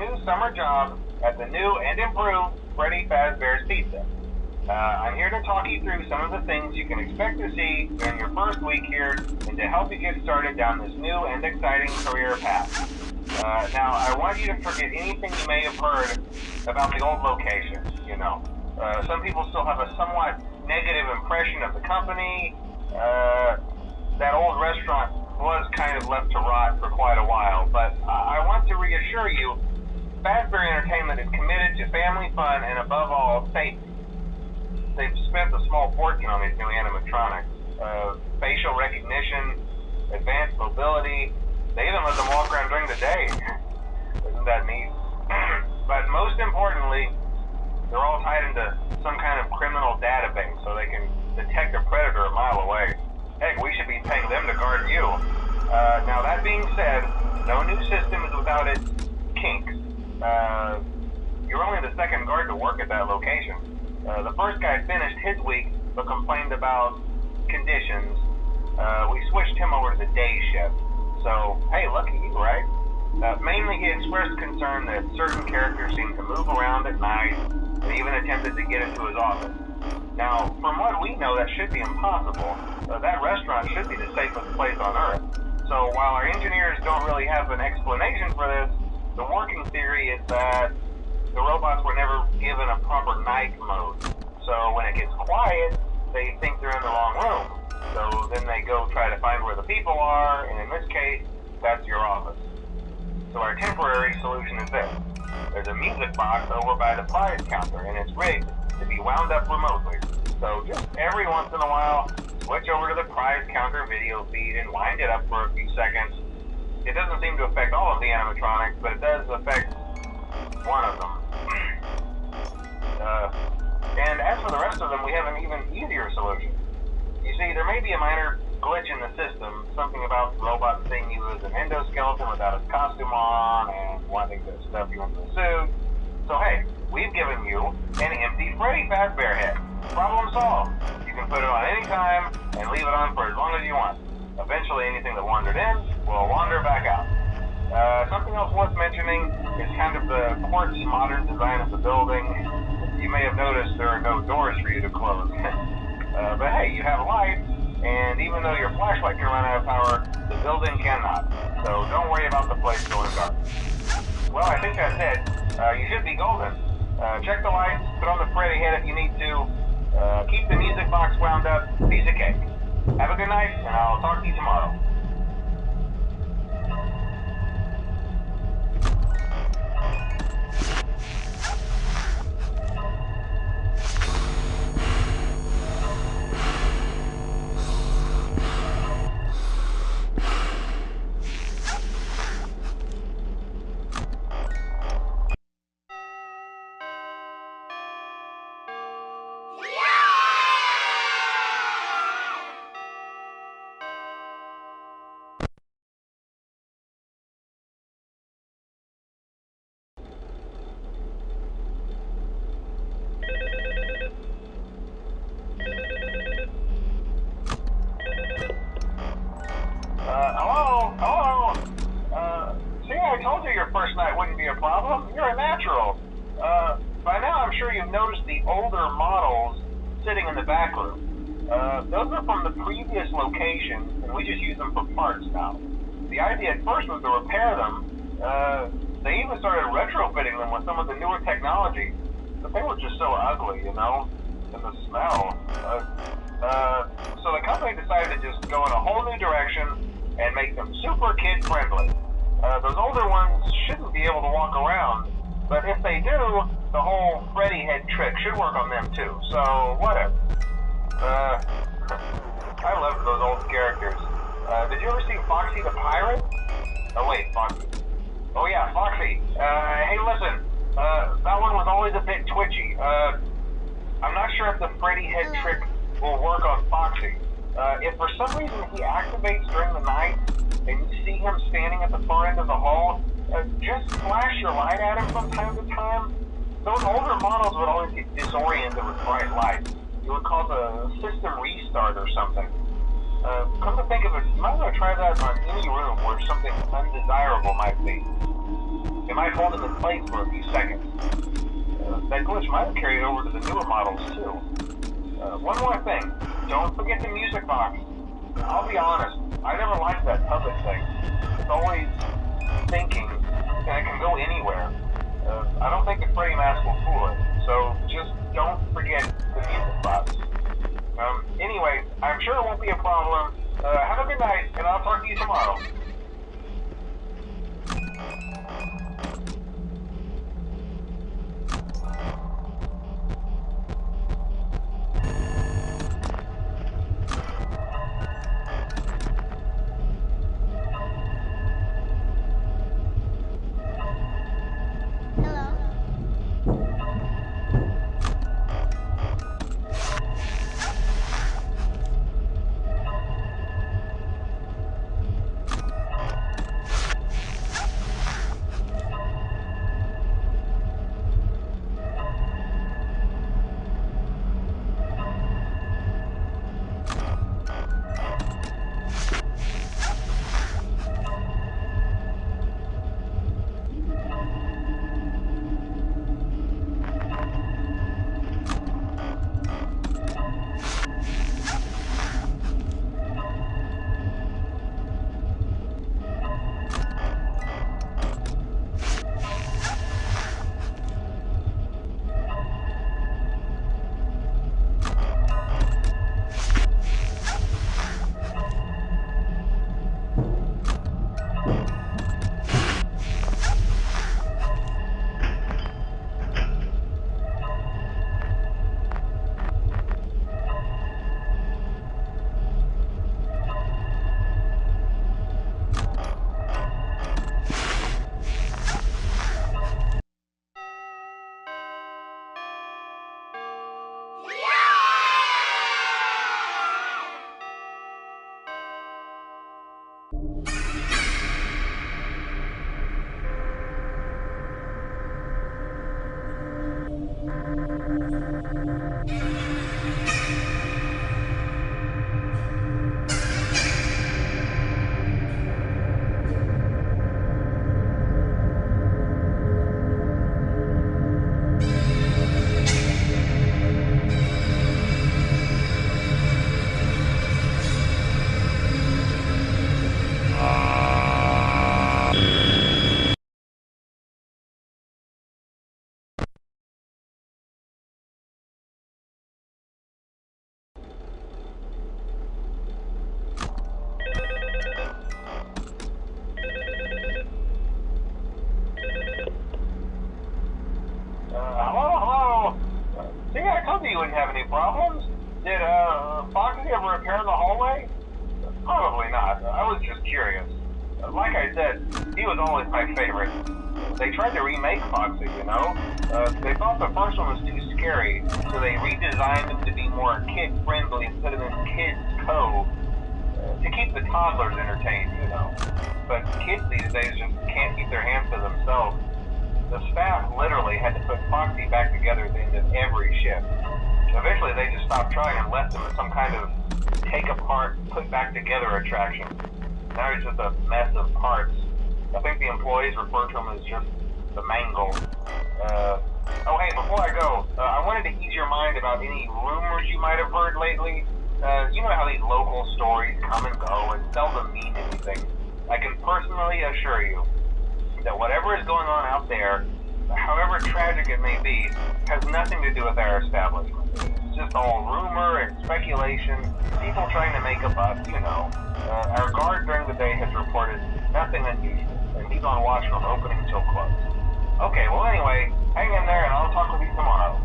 new summer job at the new and improved Freddy Fazbear's Pizza. I'm here to talk you through some of the things you can expect to see during your first week here and to help you get started down this new and exciting career path. Now, I want you to forget anything you may have heard about the old location, you know. Some people still have a somewhat negative impression of the company. That old restaurant was kind of left to rot for quite a while, but I want to reassure you, Fazbear Entertainment is committed to family fun and above all, safety. They've spent a small fortune on these new animatronics. Facial recognition, advanced mobility, they even let them walk around during the day. Isn't that neat? But most importantly, they're all tied into some kind of criminal database so they can detect a predator a mile away. Heck, we should be paying them to guard you. Now that being said, no new system is without its kinks. You're only the second guard to work at that location. The first guy finished his week but complained about conditions. We switched him over to the day shift. So, hey, lucky you, right? Mainly he expressed concern that certain characters seemed to move around at night and even attempted to get into his office. Now, from what we know, that should be impossible. That restaurant should be the safest place on Earth. So while our engineers don't really have an explanation for this, the working theory is that the robots were never given a proper night mode. So when it gets quiet, they think they're in the wrong room. So then they go try to find where the people are, and in this case, that's your office. So our temporary solution is this. There's a music box over by the prize counter, and it's rigged to be wound up remotely. So just every once in a while, switch over to the prize counter video feed and wind it up for a few seconds. It doesn't seem to affect all of the animatronics, but it does affect one of them. And as for the rest of them, we have an even easier solution. You see, there may be a minor glitch in the system, something about robots seeing you as an endoskeleton without his costume on and wanting to stuff you into the suit. So hey, we've given you an empty Freddy Fazbear head. Problem solved. You can put it on any time and leave it on for as long as you want. Eventually anything that wandered in will wander back out. Something else worth mentioning is kind of the quartz modern design of the building. You may have noticed there are no doors for you to close. But hey, you have lights, and even though your flashlight can run out of power, the building cannot. So don't worry about the place going dark. Well, I think that's it. You should be golden. Check the lights, put on the Freddy head if you need to. Keep the music box wound up, piece of cake. Have a good night, and I'll talk to you tomorrow. First night wouldn't be a problem. You're a natural. By now I'm sure you've noticed the older models sitting in the back room. Those are from the previous location, and we just use them for parts now. The idea at first was to repair them. They even started retrofitting them with some of the newer technology, but they were just so ugly, you know, and the smell. So the company decided to just go in a whole new direction and make them super kid-friendly. Those older ones shouldn't be able to walk around, but if they do, the whole Freddy head trick should work on them too, so whatever. I love those old characters. Did you ever see Foxy the Pirate? Oh wait, Foxy. Oh yeah, Foxy. Hey listen, that one was always a bit twitchy. I'm not sure if the Freddy head trick will work on Foxy. If for some reason he activates during the night, and you see him standing at the far end of the hall, just flash your light at him from time to time. Those older models would always get disoriented with bright lights. It would cause a system restart or something. Come to to think of it, you might want to try that on any room where something undesirable might be. It might hold them in place for a few seconds. That glitch might have carried over to the newer models too. One more thing, don't forget the music box. I'll be honest, I never liked that puppet thing. It's always thinking, and it can go anywhere. I don't think the Freddy mask will fool it, so just don't forget the music box. Anyway, I'm sure it won't be a problem. Have a good night, and I'll talk to you tomorrow. You wouldn't have any problems. Did Foxy ever appear in the hallway? Probably not. I was just curious. Like I said, he was always my favorite. They tried to remake Foxy, you know? They thought the first one was too scary, so they redesigned him to be more kid-friendly instead of in Kids Cove, to keep the toddlers entertained, you know. But kids these days just can't keep their hands to themselves. The staff literally had to put Foxy back together at the end of every shift. Eventually they just stopped trying and left him as some kind of take-apart, put-back-together attraction. Now he's just a mess of parts. I think the employees refer to him as just the mangle. Oh hey, before I go, I wanted to ease your mind about any rumors you might have heard lately. You know how these local stories come and go and seldom mean anything. I can personally assure you that whatever is going on out there, however tragic it may be, has nothing to do with our establishment. It's just all rumor and speculation, people trying to make a buck, you know. Our guard during the day has reported nothing unusual, and he's on watch from opening till close. Okay, well anyway, hang in there and I'll talk with you tomorrow.